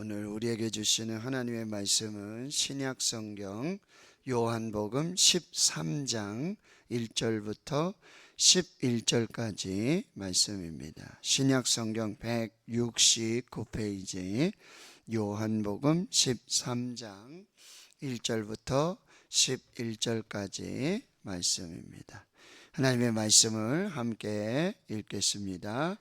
오늘 우리에게 주시는 하나님의 말씀은 신약성경 요한복음 13장 1절부터 11절까지 말씀입니다. 신약성경 169페이지 요한복음 13장 1절부터 11절까지 말씀입니다. 하나님의 말씀을 함께 읽겠습니다.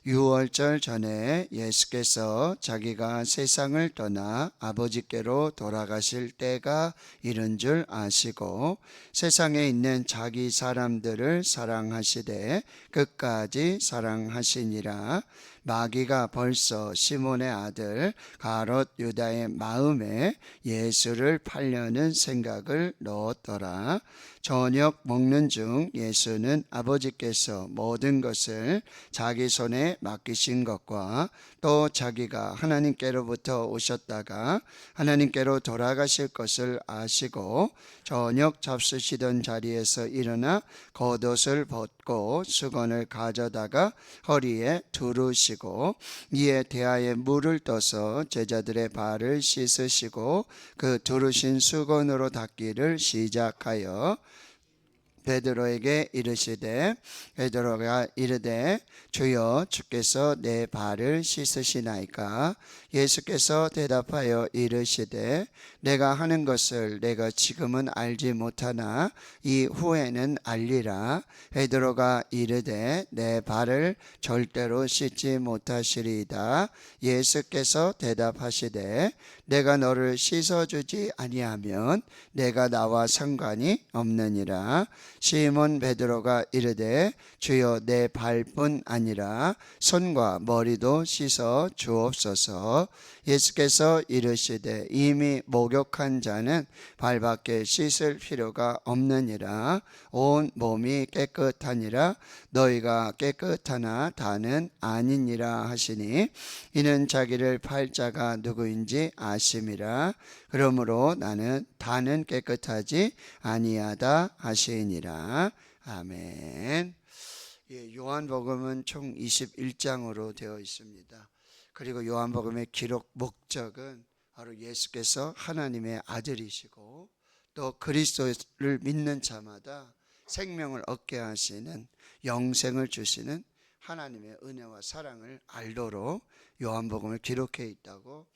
유월절 전에 예수께서 자기가 세상을 떠나 아버지께로 돌아가실 때가 이른 줄 아시고 세상에 있는 자기 사람들을 사랑하시되 끝까지 사랑하시니라. 마귀가 벌써 시몬의 아들 가롯 유다의 마음에 예수를 팔려는 생각을 넣었더라. 저녁 먹는 중 예수는 아버지께서 모든 것을 자기 손에 맡기신 것과 또 자기가 하나님께로부터 오셨다가 하나님께로 돌아가실 것을 아시고 저녁 잡수시던 자리에서 일어나 겉옷을 벗고 수건을 가져다가 허리에 두르시고 이에 대하에 물을 떠서 제자들의 발을 씻으시고 그 두르신 수건으로 닦기를 시작하여 베드로에게 이르시되 베드로가 이르되 주여 주께서 내 발을 씻으시나이까? 예수께서 대답하여 이르시되 내가 하는 것을 내가 지금은 알지 못하나 이후에는 알리라. 베드로가 이르되 내 발을 절대로 씻지 못하시리이다. 예수께서 대답하시되 내가 너를 씻어주지 아니하면 내가 나와 상관이 없느니라. 시몬 베드로가 이르되 주여 내 발뿐 아니라 손과 머리도 씻어 주옵소서. 예수께서 이르시되 이미 목욕한 자는 발밖에 씻을 필요가 없느니라. 온 몸이 깨끗하니라. 너희가 깨끗하나 다는 아니니라 하시니 이는 자기를 팔 자가 누구인지 아심이라. 그러므로 나는 다는 깨끗하지 아니하다 하시니라. 아멘. 요한복음은 총 21장으로 되어 있습니다. 그리고 요한복음의 기록 목적은 바로 예수께서 하나님의 아들이시고 또 그리스도를 믿는 자마다 생명을 얻게 하시는 영생을 주시는 하나님의 은혜와 사랑을 알도록 요한복음을 기록해 있다고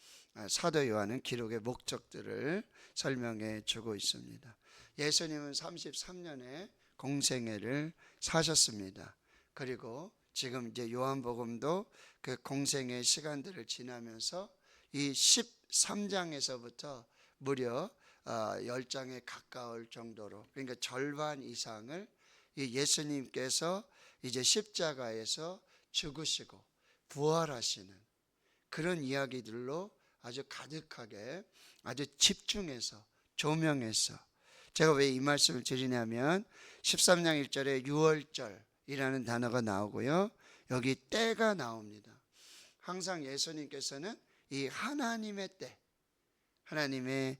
사도 요한은 기록의 목적들을 설명해 주고 있습니다. 예수님은 33년의 공생애를 사셨습니다. 그리고 지금 이제 요한복음도 그 공생의 시간들을 지나면서 이 13장에서부터 무려 10장에 가까울 정도로, 그러니까 절반 이상을 이 예수님께서 이제 십자가에서 죽으시고 부활하시는 그런 이야기들로 아주 가득하게 아주 집중해서 조명해서, 제가 왜 이 말씀을 드리냐면 13장 1절에 유월절이라는 단어가 나오고요, 여기 때가 나옵니다. 항상 예수님께서는 이 하나님의 때, 하나님의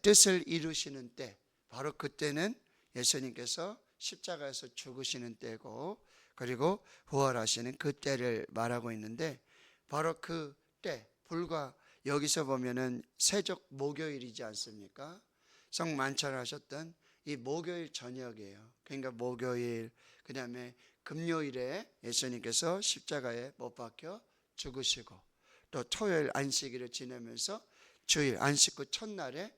뜻을 이루시는 때, 바로 그때는 예수님께서 십자가에서 죽으시는 때고, 그리고 부활하시는 그 때를 말하고 있는데, 바로 그 때, 불과 여기서 보면은 세적 목요일이지 않습니까? 성만찬을 하셨던 이 목요일 저녁이에요. 그러니까 목요일, 그 다음에 금요일에 예수님께서 십자가에 못 박혀 죽으시고, 또 토요일 안식일을 지내면서 주일 안식 후 첫날에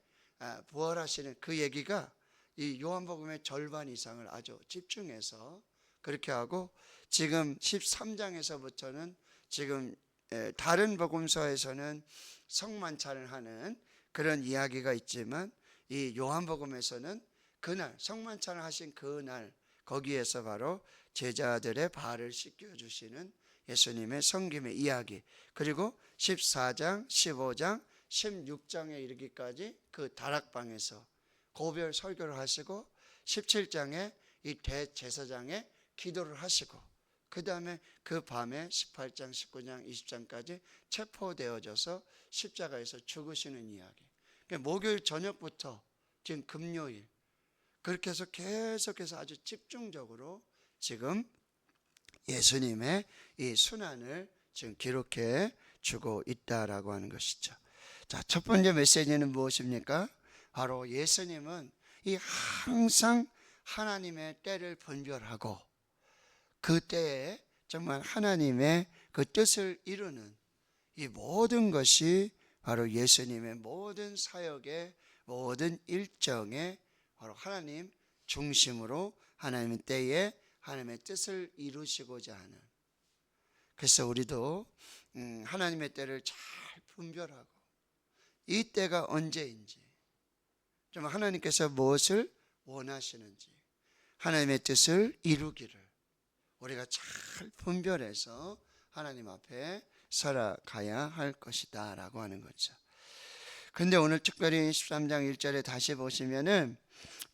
부활하시는 그 얘기가 이 요한복음의 절반 이상을 아주 집중해서 그렇게 하고, 지금 13장에서부터는 지금 다른 복음서에서는 성만찬을 하는 그런 이야기가 있지만 이 요한복음에서는 그날 성만찬을 하신 그날 거기에서 바로 제자들의 발을 씻겨주시는 예수님의 성김의 이야기, 그리고 14장, 15장, 16장에 이르기까지 그 다락방에서 고별 설교를 하시고 17장에 이 대제사장에 기도를 하시고, 그 다음에 그 밤에 18장, 19장, 20장까지 체포되어져서 십자가에서 죽으시는 이야기. 그러니까 목요일 저녁부터 지금 금요일, 그렇게 해서 계속해서 아주 집중적으로 지금 예수님의 이 순환을 지금 기록해 주고 있다라고 하는 것이죠. 자, 첫 번째 메시지는 무엇입니까? 바로 예수님은 이 항상 하나님의 때를 분별하고 그 때에 정말 하나님의 그 뜻을 이루는 이 모든 것이 바로 예수님의 모든 사역의 모든 일정에 바로 하나님 중심으로 하나님의 때에 하나님의 뜻을 이루시고자 하는, 그래서 우리도 하나님의 때를 잘 분별하고 이 때가 언제인지, 좀 하나님께서 무엇을 원하시는지, 하나님의 뜻을 이루기를 우리가 잘 분별해서 하나님 앞에 살아가야 할 것이다 라고 하는 거죠. 근데 오늘 특별히 13장 1절에 다시 보시면은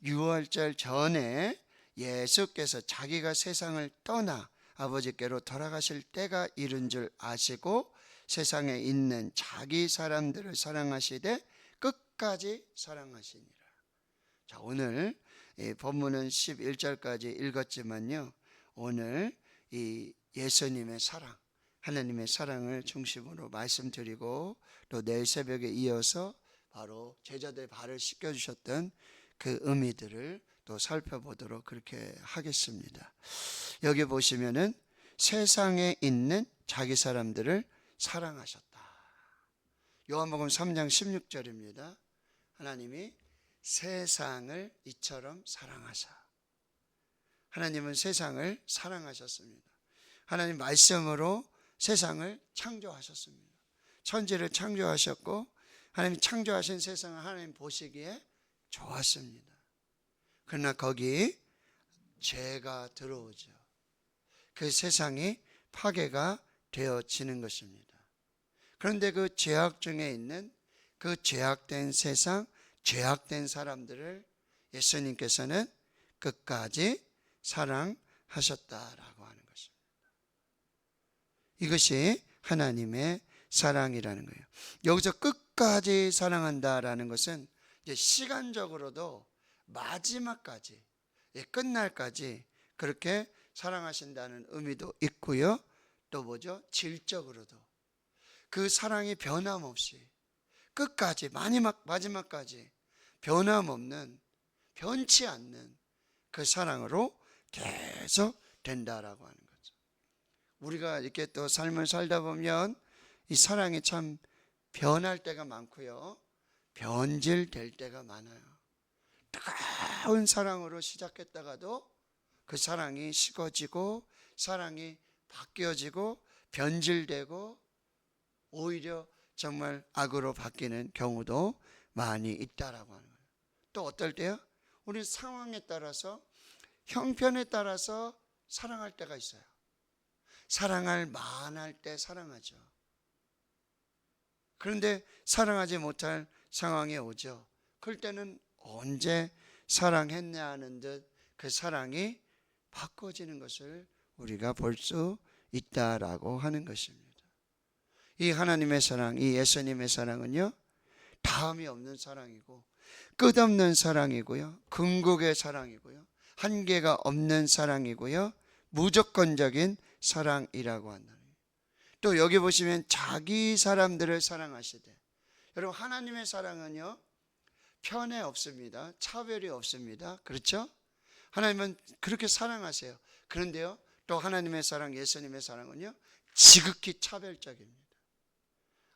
유월절 전에 예수께서 자기가 세상을 떠나 아버지께로 돌아가실 때가 이른 줄 아시고 세상에 있는 자기 사람들을 사랑하시되 끝까지 사랑하시니라. 자, 오늘 본문은 11절까지 읽었지만요, 오늘 이 예수님의 사랑, 하나님의 사랑을 중심으로 말씀드리고 또 내일 새벽에 이어서 바로 제자들의 발을 씻겨주셨던 그 의미들을 또 살펴보도록 그렇게 하겠습니다. 여기 보시면은 세상에 있는 자기 사람들을 사랑하셨다. 요한복음 3장 16절입니다. 하나님이 세상을 이처럼 사랑하사. 하나님은 세상을 사랑하셨습니다. 하나님 말씀으로 세상을 창조하셨습니다. 천지를 창조하셨고 하나님이 창조하신 세상을 하나님 보시기에 좋았습니다. 그러나 거기 죄가 들어오죠. 그 세상이 파괴가 되어지는 것입니다. 그런데 그 죄악 중에 있는 그 죄악된 세상, 죄악된 사람들을 예수님께서는 끝까지 사랑하셨다라고 하는 것입니다. 이것이 하나님의 사랑이라는 거예요. 여기서 끝까지 사랑한다라는 것은 이제 시간적으로도 마지막까지, 끝날까지 그렇게 사랑하신다는 의미도 있고요. 또 뭐죠? 질적으로도 그 사랑이 변함없이 끝까지 마지막까지 변함없는, 변치 않는 그 사랑으로 계속 된다라고 하는 거죠. 우리가 이렇게 또 삶을 살다 보면 이 사랑이 참 변할 때가 많고요, 변질될 때가 많아요. 뜨거운 사랑으로 시작했다가도 그 사랑이 식어지고 사랑이 바뀌어지고 변질되고 오히려 정말 악으로 바뀌는 경우도 많이 있다라고 하는 거예요. 또 어떨 때요? 우리 상황에 따라서, 형편에 따라서 사랑할 때가 있어요. 사랑할 만할 때 사랑하죠. 그런데 사랑하지 못할 상황이 오죠. 그럴 때는 언제 사랑했냐 하는 듯 그 사랑이 바꿔지는 것을 우리가 볼 수 있다라고 하는 것입니다. 이 하나님의 사랑, 이 예수님의 사랑은요, 다음이 없는 사랑이고 끝없는 사랑이고요, 궁극의 사랑이고요, 한계가 없는 사랑이고요, 무조건적인 사랑이라고 한다는 거예요. 또 여기 보시면 자기 사람들을 사랑하시되, 여러분 하나님의 사랑은요 편애 없습니다. 차별이 없습니다. 그렇죠? 하나님은 그렇게 사랑하세요. 그런데요, 또 하나님의 사랑, 예수님의 사랑은요 지극히 차별적입니다.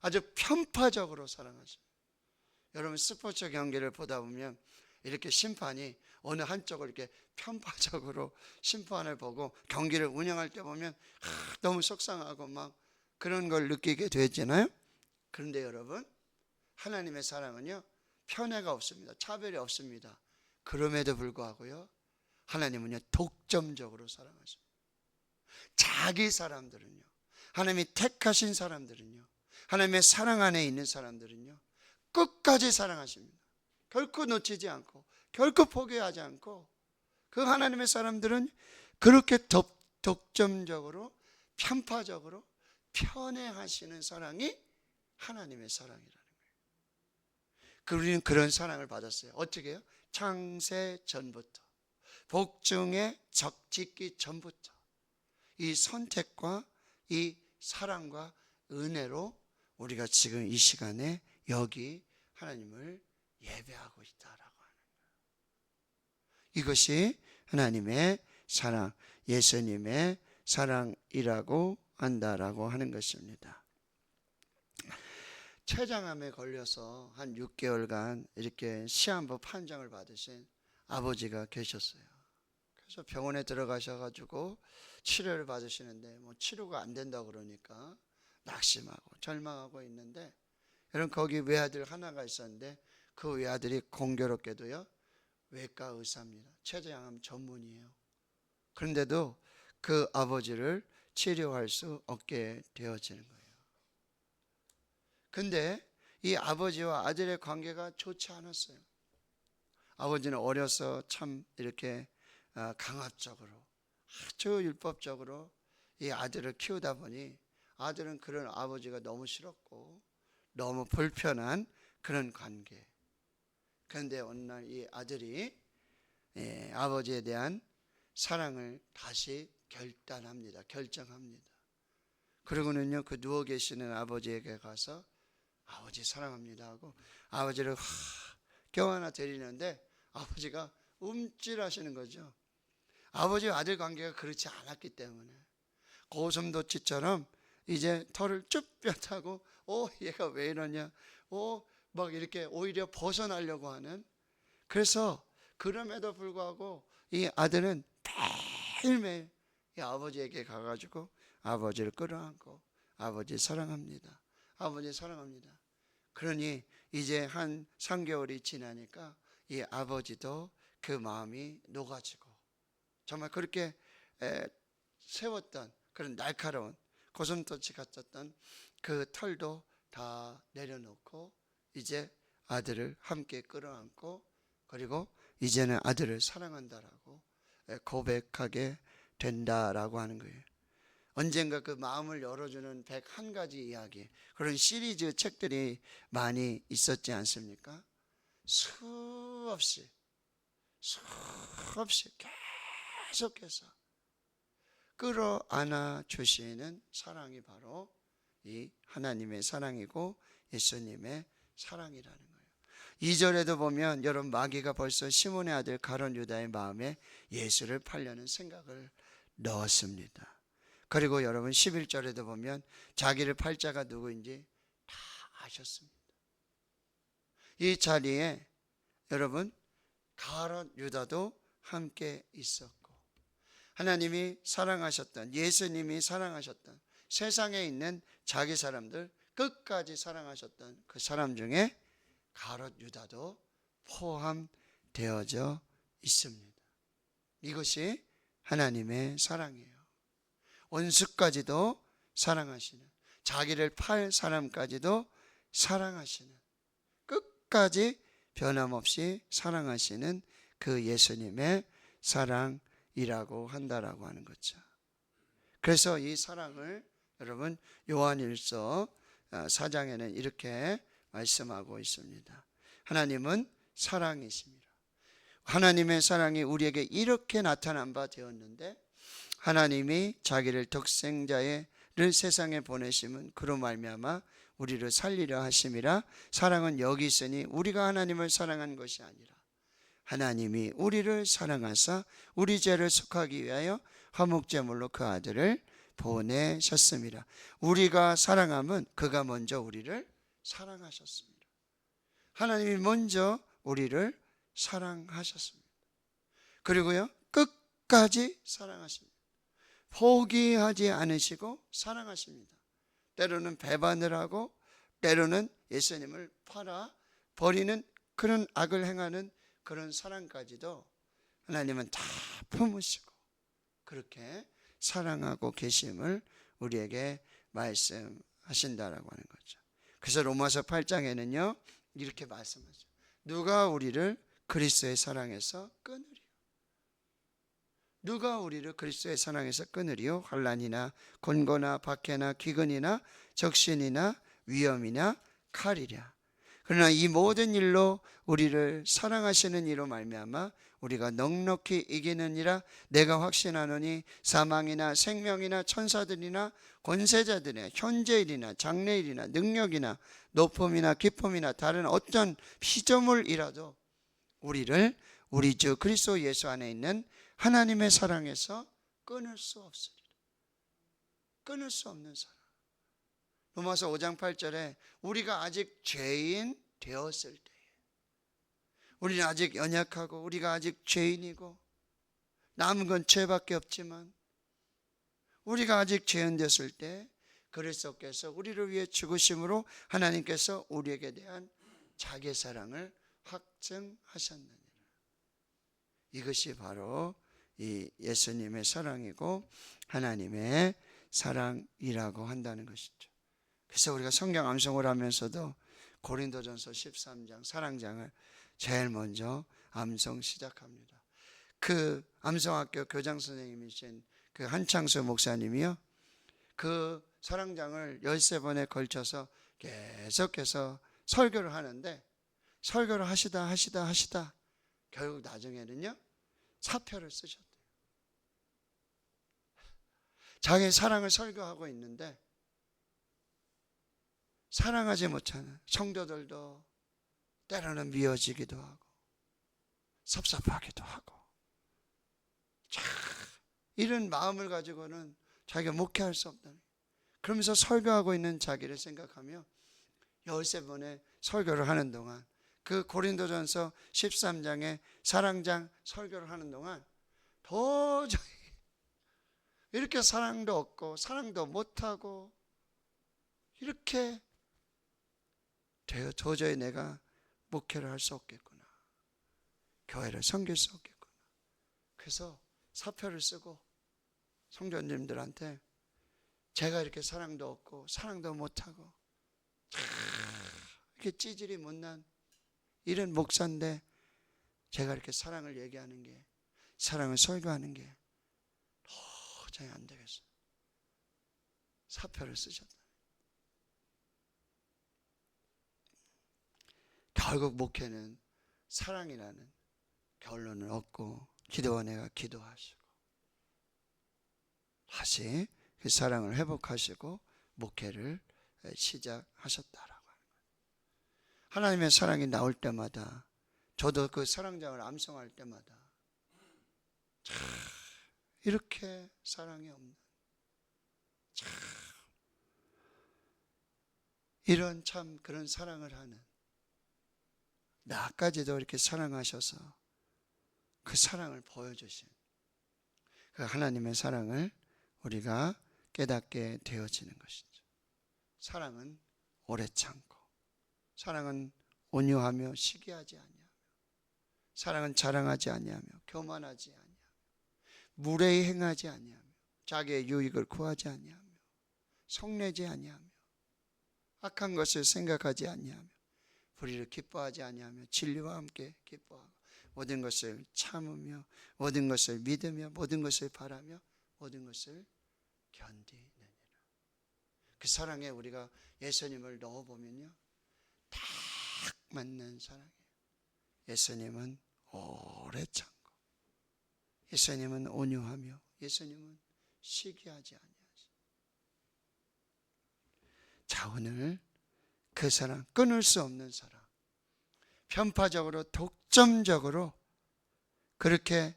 아주 편파적으로 사랑하십니다. 여러분 스포츠 경기를 보다 보면 이렇게 심판이 어느 한쪽을 이렇게 편파적으로 심판을 보고 경기를 운영할 때 보면 너무 속상하고 막 그런 걸 느끼게 되잖아요. 그런데 여러분 하나님의 사랑은요 편애가 없습니다. 차별이 없습니다. 그럼에도 불구하고요 하나님은요 독점적으로 사랑하십니다. 자기 사람들은요, 하나님이 택하신 사람들은요, 하나님의 사랑 안에 있는 사람들은요 끝까지 사랑하십니다. 결코 놓치지 않고 결코 포기하지 않고 그 하나님의 사람들은 그렇게 독점적으로 편파적으로 편애하시는 사랑이 하나님의 사랑이라는 거예요. 우리는 그런 사랑을 받았어요. 어떻게 해요? 창세 전부터, 복중에 짓기 전부터 이 선택과 이 사랑과 은혜로 우리가 지금 이 시간에 여기 하나님을 예배하고 있다라고 하는 거예요. 이것이 하나님의 사랑, 예수님의 사랑이라고 한다라고 하는 것입니다. 췌장암에 걸려서 한 6개월간 이렇게 시한부 판정을 받으신 아버지가 계셨어요. 그래서 병원에 들어가셔가지고 치료를 받으시는데 뭐 치료가 안 된다고 그러니까 낙심하고 절망하고 있는데, 여러분 거기 외아들 하나가 있었는데 그 외아들이 공교롭게도요 외과 의사입니다. 췌장암 전문이에요. 그런데도 그 아버지를 치료할 수 없게 되어지는 거예요. 근데 이 아버지와 아들의 관계가 좋지 않았어요. 아버지는 어려서 참 이렇게 강압적으로, 아주 율법적으로 이 아들을 키우다 보니 아들은 그런 아버지가 너무 싫었고 너무 불편한 그런 관계. 그런데 어느 날 이 아들이 아버지에 대한 사랑을 다시 결정합니다. 그러고는요 그 누워 계시는 아버지에게 가서 아버지 사랑합니다 하고 아버지를 껴안아 드리는데 아버지가 움찔하시는 거죠. 아버지와 아들 관계가 그렇지 않았기 때문에 고슴도치처럼 이제 털을 쭉 뼈타고 얘가 왜 이러냐, 막 이렇게 오히려 벗어나려고 하는. 그래서 그럼에도 불구하고 이 아들은 매일매일 이 아버지에게 가가지고 아버지를 끌어안고 아버지 사랑합니다, 아버지 사랑합니다. 그러니 이제 한 3개월이 지나니까 이 아버지도 그 마음이 녹아지고 정말 그렇게 세웠던 그런 날카로운 고슴도치 같았던 그 털도 다 내려놓고 이제 아들을 함께 끌어안고 그리고 이제는 아들을 사랑한다라고 고백하게 된다라고 하는 거예요. 언젠가 그 마음을 열어주는 101가지 이야기, 그런 시리즈 책들이 많이 있었지 않습니까? 수없이 계속해서 끌어안아 주시는 사랑이 바로 이 하나님의 사랑이고 예수님의 사랑이라는 거예요. 2절에도 보면 여러분 마귀가 벌써 시몬의 아들 가룟 유다의 마음에 예수를 팔려는 생각을 넣었습니다. 그리고 여러분 11절에도 보면 자기를 팔 자가 누구인지 다 아셨습니다. 이 자리에 여러분 가룟 유다도 함께 있었고, 하나님이 사랑하셨던, 예수님이 사랑하셨던 세상에 있는 자기 사람들 끝까지 사랑하셨던 그 사람 중에 가룟 유다도 포함되어져 있습니다. 이것이 하나님의 사랑이에요. 원수까지도 사랑하시는, 자기를 팔 사람까지도 사랑하시는, 끝까지 변함없이 사랑하시는 그 예수님의 사랑이라고 한다라고 하는 거죠. 그래서 이 사랑을 여러분 요한일서 4장에는 이렇게 말씀하고 있습니다. 하나님은 사랑이십니다. 하나님의 사랑이 우리에게 이렇게 나타난 바 되었는데 하나님이 자기를 독생자를 세상에 보내심은 그로 말미암아 우리를 살리려 하심이라. 사랑은 여기 있으니 우리가 하나님을 사랑한 것이 아니라 하나님이 우리를 사랑하사 우리 죄를 속하기 위하여 화목제물로 그 아들을 보내셨습니다. 우리가 사랑함은 그가 먼저 우리를 사랑하셨습니다. 하나님이 먼저 우리를 사랑하셨습니다. 그리고요 끝까지 사랑하십니다. 포기하지 않으시고 사랑하십니다. 때로는 배반을 하고 때로는 예수님을 팔아 버리는 그런 악을 행하는 그런 사랑까지도 하나님은 다 품으시고 그렇게 사랑하고 계심을 우리에게 말씀하신다라고 하는 거죠. 그래서 로마서 8장에는요 이렇게 말씀하죠. 누가 우리를 그리스도의 사랑에서 끊으리요? 누가 우리를 그리스도의 사랑에서 끊으리요? 환난이나 곤고나 박해나 기근이나 적신이나 위험이나 칼이랴. 그러나 이 모든 일로 우리를 사랑하시는 이로 말미암아 우리가 넉넉히 이기느니라 내가 확신하노니 사망이나 생명이나 천사들이나 권세자들이나 현재일이나 장래일이나 능력이나 높음이나 깊음이나 다른 어떤 피조물이라도 우리를 우리 주 그리스도 예수 안에 있는 하나님의 사랑에서 끊을 수 없으리라. 끊을 수 없는 사랑. 로마서 5장 8절에 우리가 아직 죄인 되었을 때에, 우리는 아직 연약하고 우리가 아직 죄인이고 남은 건 죄밖에 없지만 우리가 아직 죄인 되었을 때 그리스도께서 우리를 위해 죽으심으로 하나님께서 우리에게 대한 자기의 사랑을 확증하셨느니라. 이것이 바로 이 예수님의 사랑이고 하나님의 사랑이라고 한다는 것이죠. 그래서 우리가 성경 암송을 하면서도 고린도전서 13장 사랑장을 제일 먼저 암송 시작합니다. 그 암송학교 교장 선생님이신 그 한창수 목사님이요, 그 사랑장을 13번에 걸쳐서 계속해서 설교를 하는데, 설교를 하시다 결국 나중에는요 사표를 쓰셨대요. 자기의 사랑을 설교하고 있는데 사랑하지 못하는 성도들도 때로는 미워지기도 하고 섭섭하기도 하고, 참 이런 마음을 가지고는 자기가 목회할 수 없다는, 그러면서 설교하고 있는 자기를 생각하며 13번의 설교를 하는 동안, 그 고린도전서 13장의 사랑장 설교를 하는 동안 도저히 이렇게 사랑도 없고 사랑도 못하고 이렇게 도저히 내가 목회를 할 수 없겠구나, 교회를 섬길 수 없겠구나. 그래서 사표를 쓰고 성도님들한테 제가 이렇게 사랑도 없고 사랑도 못하고 이렇게 찌질이 못난 이런 목사인데 제가 이렇게 사랑을 얘기하는 게, 사랑을 설교하는 게 도저히 안 되겠어요. 사표를 쓰셨다. 결국 목회는 사랑이라는 결론을 얻고 기도원회가 기도하시고 다시 그 사랑을 회복하시고 목회를 시작하셨다라고 하는 거예요. 하나님의 사랑이 나올 때마다, 저도 그 사랑장을 암송할 때마다 참 이렇게 사랑이 없는, 참 이런 참 그런 사랑을 하는, 나까지도 이렇게 사랑하셔서 그 사랑을 보여주신 그 하나님의 사랑을 우리가 깨닫게 되어지는 것이죠. 사랑은 오래 참고, 사랑은 온유하며 시기하지 아니하며, 사랑은 자랑하지 아니하며 교만하지 아니하며 무례히 행하지 아니하며 자기의 유익을 구하지 아니하며 속내지 아니하며 악한 것을 생각하지 아니하며 불의를 기뻐하지 아니하며 진리와 함께 기뻐하고 모든 것을 참으며 모든 것을 믿으며 모든 것을 바라며 모든 것을 견디느니라. 그 사랑에 우리가 예수님을 넣어보면요 딱 맞는 사랑이에요. 예수님은 오래 참고, 예수님은 온유하며, 예수님은 시기하지 아니하시. 자, 오늘 그 사랑, 끊을 수 없는 사랑, 편파적으로 독점적으로 그렇게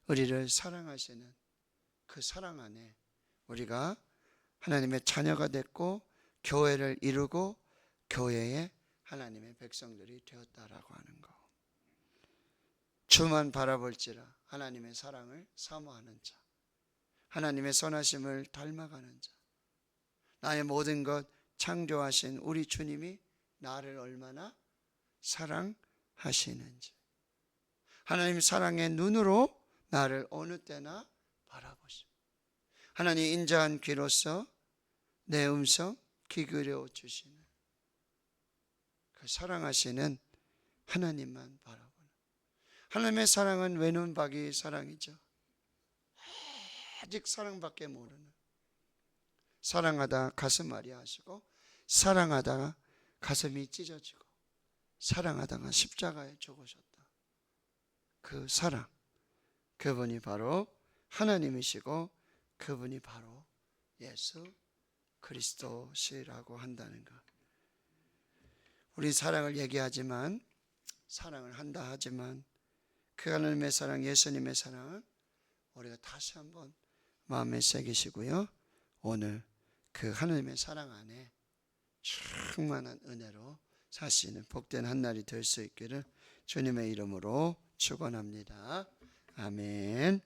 우리를 사랑하시는 그 사랑 안에 우리가 하나님의 자녀가 됐고 교회를 이루고 교회의 하나님의 백성들이 되었다라고 하는 것. 주만 바라볼지라 하나님의 사랑을 사모하는 자, 하나님의 선하심을 닮아가는 자, 나의 모든 것 창조하신 우리 주님이 나를 얼마나 사랑하시는지, 하나님 사랑의 눈으로 나를 어느 때나 바라보시고 하나님 인자한 귀로서 내 음성 기울여 주시는 그 사랑하시는 하나님만 바라보는 하나님의 사랑은 외눈박이 사랑이죠. 아직 사랑밖에 모르는, 사랑하다 가슴 아리하시고 사랑하다가 가슴이 찢어지고 사랑하다가 십자가에 죽으셨다. 그 사랑, 그분이 바로 하나님이시고 그분이 바로 예수 그리스도시라고 한다는 것. 우리 사랑을 얘기하지만, 사랑을 한다 하지만 그 하나님의 사랑, 예수님의 사랑은 우리가 다시 한번 마음에 새기시고요, 오늘 그 하나님의 사랑 안에 충만한 은혜로 사시는 복된 한 날이 될 수 있기를 주님의 이름으로 축원합니다. 아멘.